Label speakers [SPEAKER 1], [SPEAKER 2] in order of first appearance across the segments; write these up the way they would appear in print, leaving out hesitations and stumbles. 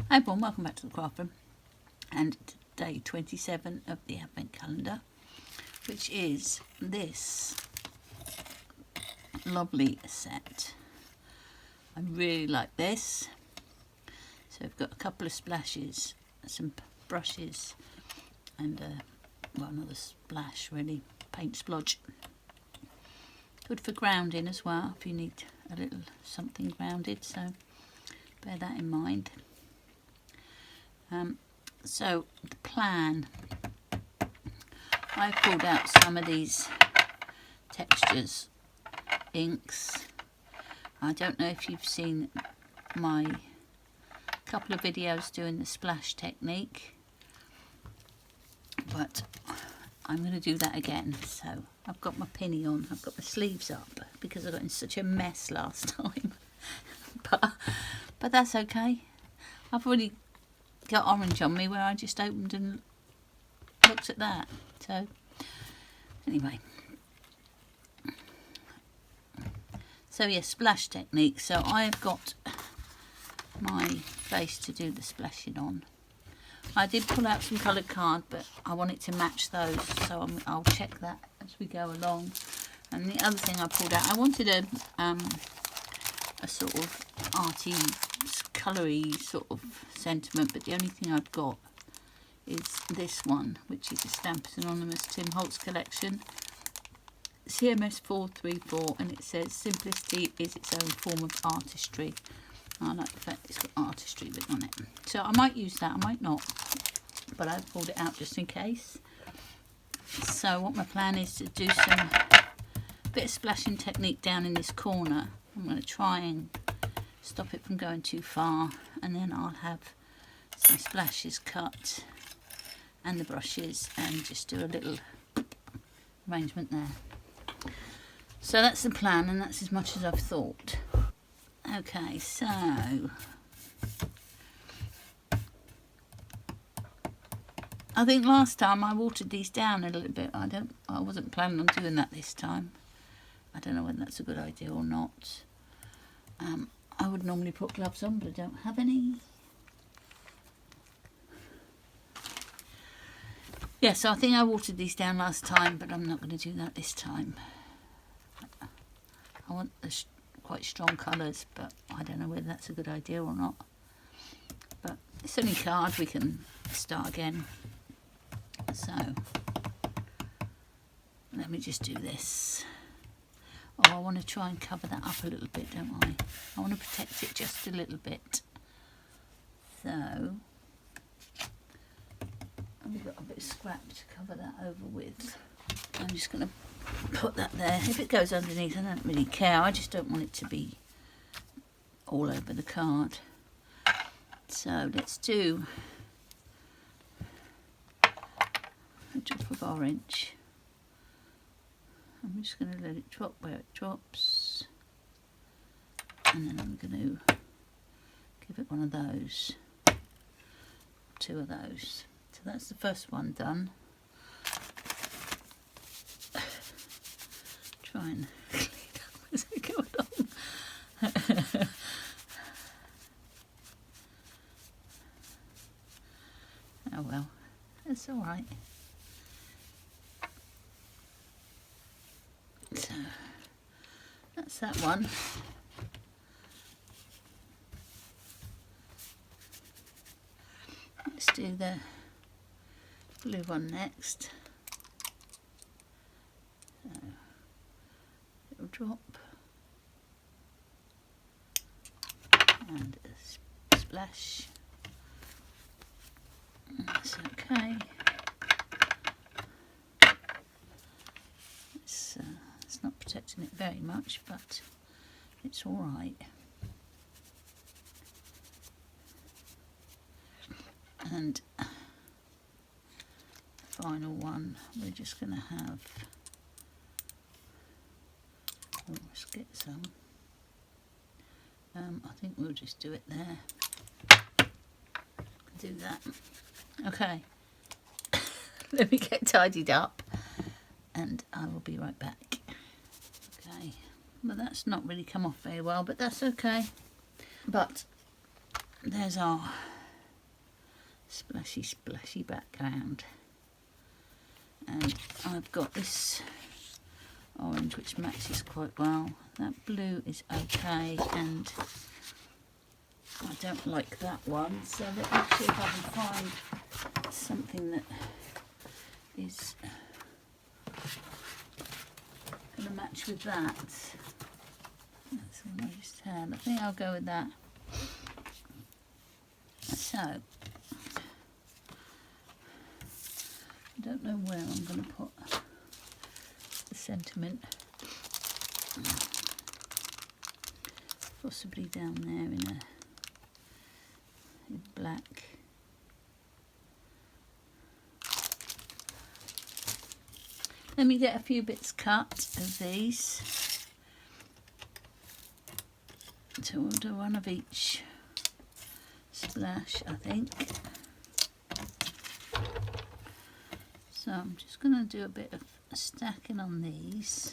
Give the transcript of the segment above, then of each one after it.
[SPEAKER 1] Hi everyone, welcome back to the craft room, and day 27 of the Advent Calendar, which is this lovely set. I really like this. So we've got a couple of splashes, some brushes, and another splash really, paint splodge. Good for grounding as well if you need a little something grounded, so bear that in mind. So the plan, I've pulled out some of these textures, inks. I don't know if you've seen my couple of videos doing the splash technique, but I'm going to do that again. So I've got my pinny on, I've got my sleeves up because I got in such a mess last time. but that's okay. I've already got orange on me where I just opened and looked at that. So anyway, so yeah, splash technique. So I've got my base to do the splashing on. I did pull out some coloured card, but I want it to match those, so I'll check that as we go along. And the other thing I pulled out, I wanted a sort of arty, coloury sort of sentiment, but the only thing I've got is this one, which is a Stampers Anonymous Tim Holtz collection, CMS 434, and it says simplicity is its own form of artistry. I like the fact it's got artistry written on it. So I might use that, I might not, but I've pulled it out just in case. So what my plan is to do some bit of splashing technique down in this corner. I'm going to try and stop it from going too far, and then I'll have some splashes cut and the brushes and just do a little arrangement there. So that's the plan, and that's as much as I've thought. Okay, so I think last time I watered these down a little bit. I wasn't planning on doing that this time. I don't know whether that's a good idea or not. I would normally put gloves on, but I don't have any. Yeah, so I think I watered these down last time, but I'm not going to do that this time. I want the quite strong colours, but I don't know whether that's a good idea or not. But it's only card, we can start again. So let me just do this. Oh, I want to try and cover that up a little bit, don't I? I want to protect it just a little bit. So I've got a bit of scrap to cover that over with. I'm just going to put that there. If it goes underneath, I don't really care. I just don't want it to be all over the card. So let's do a drop of orange. I'm just going to let it drop where it drops, and then I'm going to give it one of those, two of those. So that's the first one done. Try and clean up as I go along. Oh well, that's all right. So that's that one. Let's do the blue one next. So it'll drop, and a splash. That's okay. It's not protecting it very much, but it's all right. And the final one, we're just going to have, let's get some. I think we'll just do it there. Do that. Okay. Let me get tidied up, and I will be right back. Okay, but that's not really come off very well, but that's okay. But there's our splashy background. And I've got this orange which matches quite well. That blue is okay, and I don't like that one, so let me see if I can find something that is going to match with that. That's all I just had. I think I'll go with that. So, I don't know where I'm going to put the sentiment. Possibly down there in black. Let me get a few bits cut of these. So we'll do one of each splash, I think. So I'm just going to do a bit of stacking on these.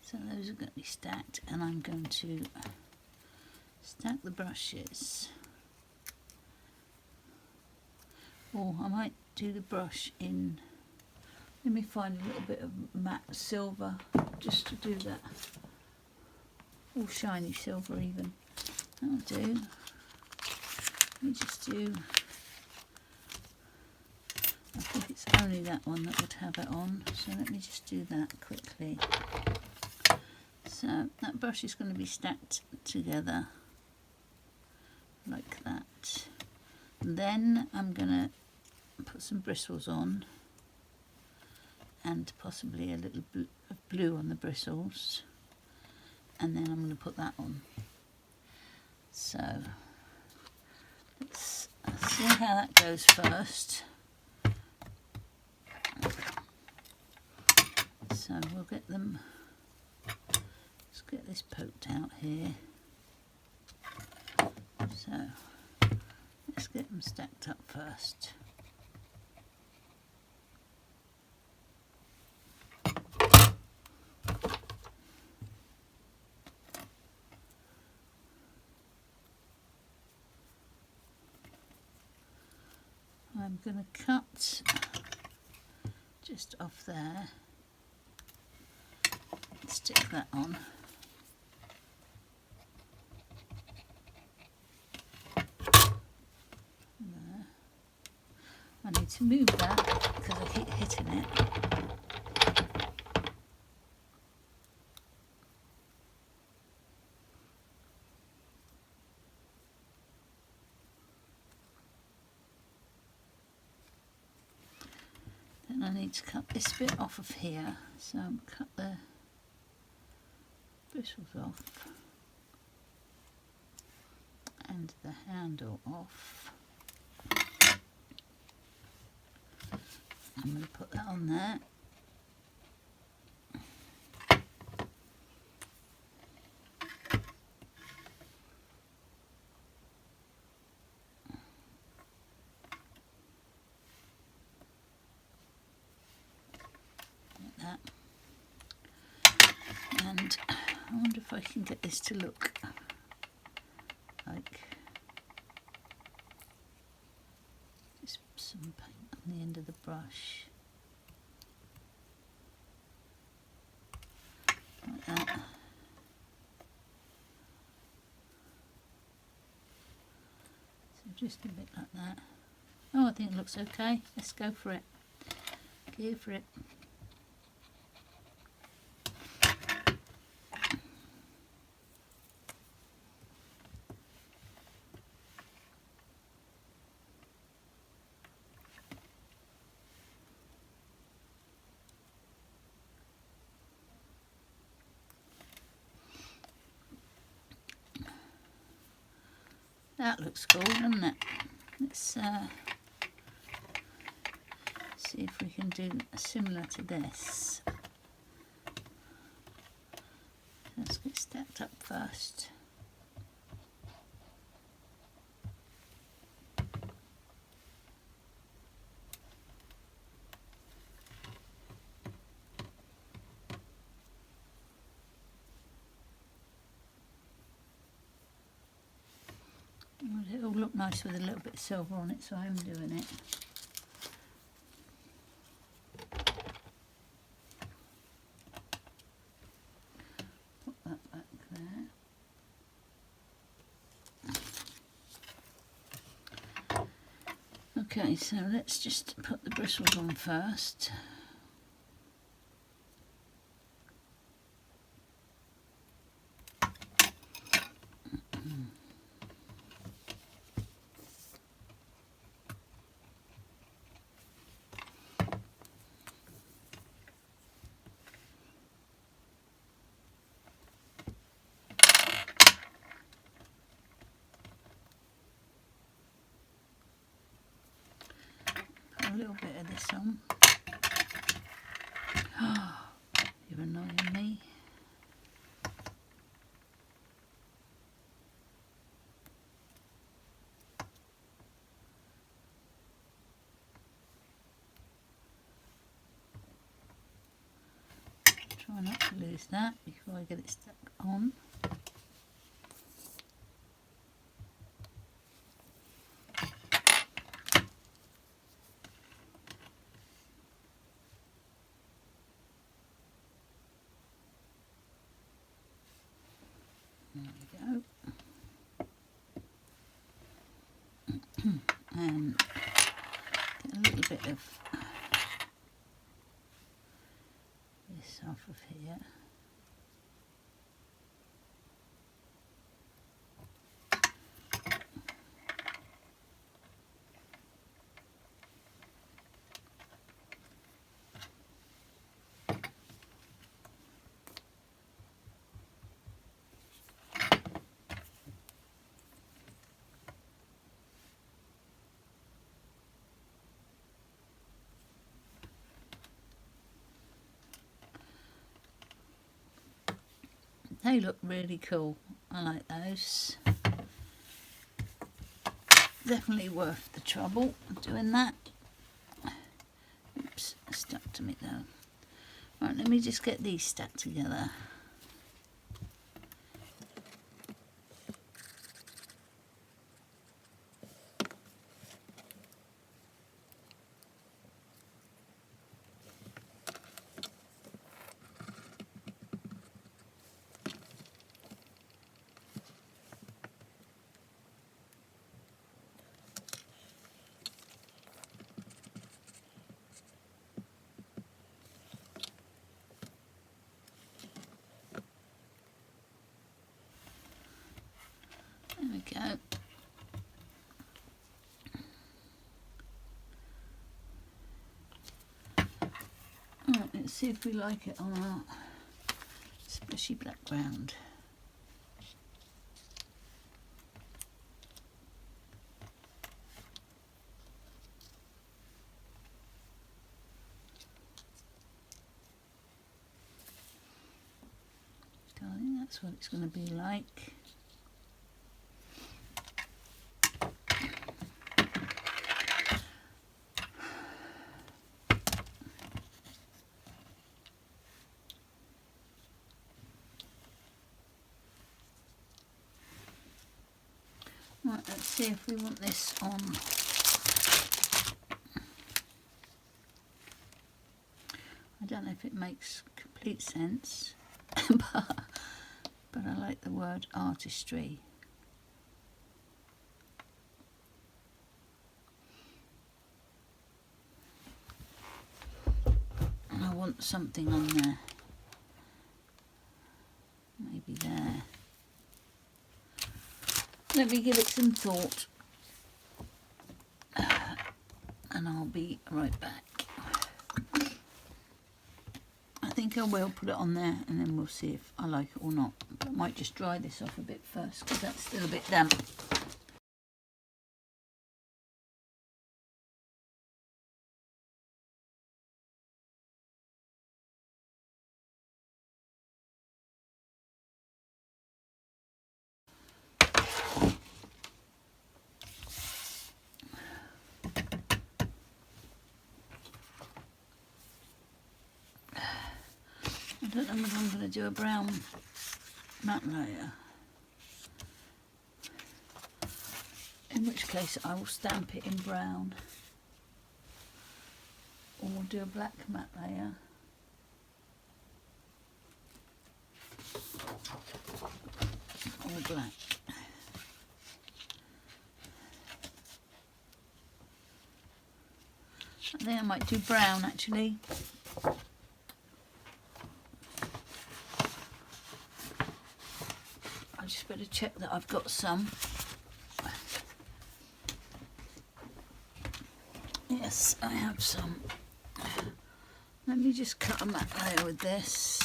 [SPEAKER 1] So those are going to be stacked, and I'm going to stack the brushes. Or I might do the brush in, let me find a little bit of matte silver just to do that. All shiny silver even. That'll do. Let me just do, I think it's only that one that would have it on, so let me just do that quickly. So that brush is going to be stacked together like that. And then I'm going to put some bristles on, and possibly a little blue on the bristles, and then I'm going to put that on. So let's see how that goes first. So we'll get them, let's get this poked out here. So let's get them stacked up first. I'm going to cut just off there, stick that on. There. I need to move that because I keep hitting it. Then I need to cut this bit off of here, so I'm cut the bristles off and the handle off. I'm going to put that on there. Like that. And I wonder if I can get this to look like just some paint on the end of the brush. Like that. So just a bit like that. Oh, I think it looks okay. Let's go for it. Go for it. That looks cool, doesn't it? Let's see if we can do similar to this. Let's get stacked up first. It'll look nice with a little bit of silver on it, so I'm doing it. Put that back there. Okay, so let's just put the bristles on first. A little bit of this on. Oh, you're annoying me. Try not to lose that before I get it stuck on. There we go. And get a little bit of this off of here. They look really cool. I like those. Definitely worth the trouble of doing that. Oops, stuck to me though. Right, let me just get these stuck together. There we go. Right, let's see if we like it on our splashy background. I think that's what it's going to be like. Right, let's see if we want this on. I don't know if it makes complete sense, but I like the word artistry. And I want something on there. Maybe there. Let me give it some thought, and I'll be right back. I think I will put it on there, and then we'll see if I like it or not. But I might just dry this off a bit first, because that's still a bit damp. I don't know if I'm going to do a brown matte layer. in which case I will stamp it in brown, or we'll do a black matte layer. Or black. I think I might do brown actually. I just better check that I've got some. Yes, I have some. Let me just cut a matte layer with this.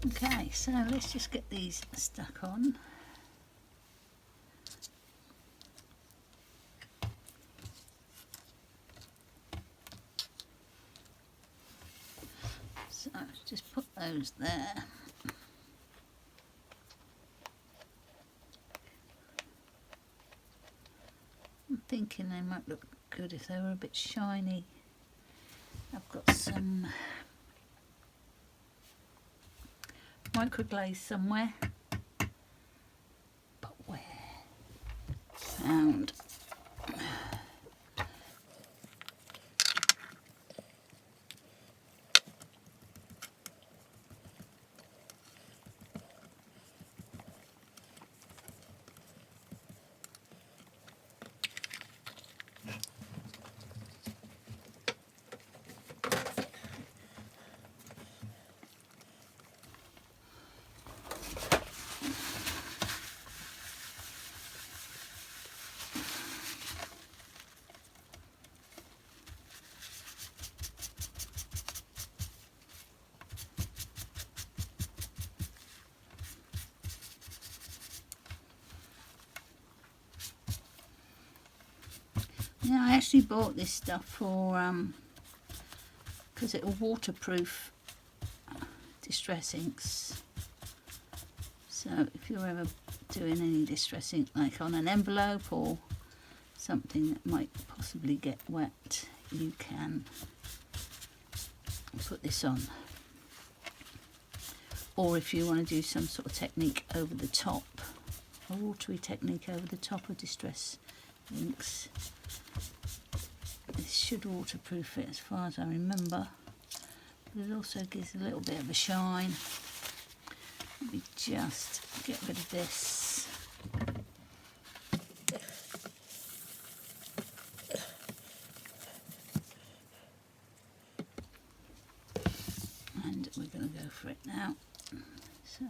[SPEAKER 1] Okay, so let's just get these stuck on. So just put those there. I'm thinking they might look good if they were a bit shiny. I've got some microglaze somewhere, but where? Found. Yeah, I actually bought this stuff for because it will waterproof distress inks. So if you're ever doing any distress ink, like on an envelope or something that might possibly get wet, you can put this on. Or if you want to do some sort of technique over the top, a watery technique over the top of distress inks, this should waterproof it as far as I remember, but it also gives a little bit of a shine. Let me just get rid of this. And we're going to go for it now. So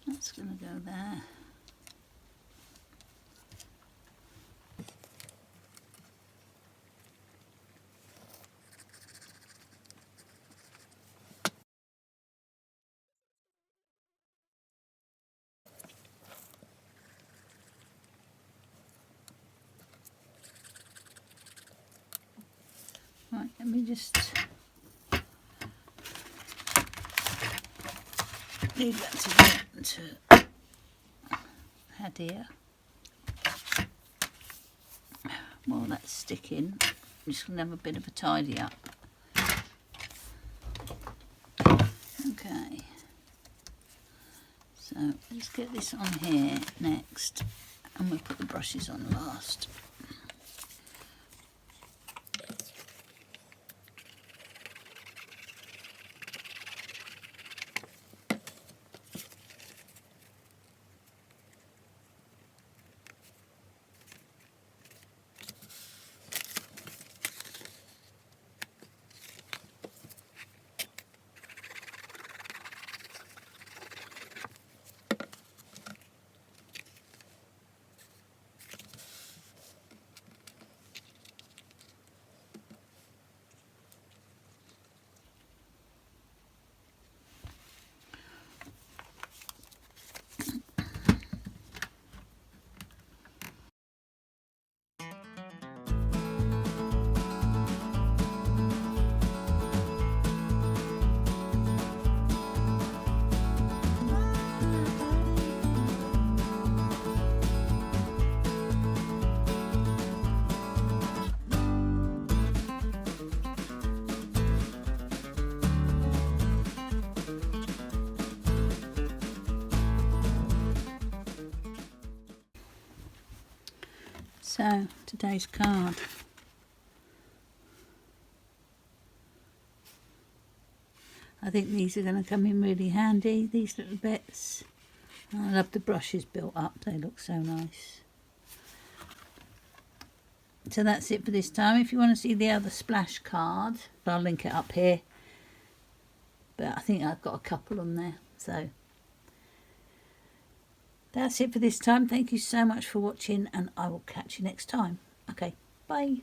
[SPEAKER 1] that's going to go there. Right, let me just leave that to Hadia. While that's sticking, I'm just going to have a bit of a tidy up. Okay, so let's get this on here next, and we'll put the brushes on last. So, today's card. I think these are going to come in really handy, these little bits. I love the brushes built up, they look so nice. So that's it for this time. If you want to see the other splash card, I'll link it up here. But I think I've got a couple on there, so that's it for this time. Thank you so much for watching, and I will catch you next time. Okay, bye.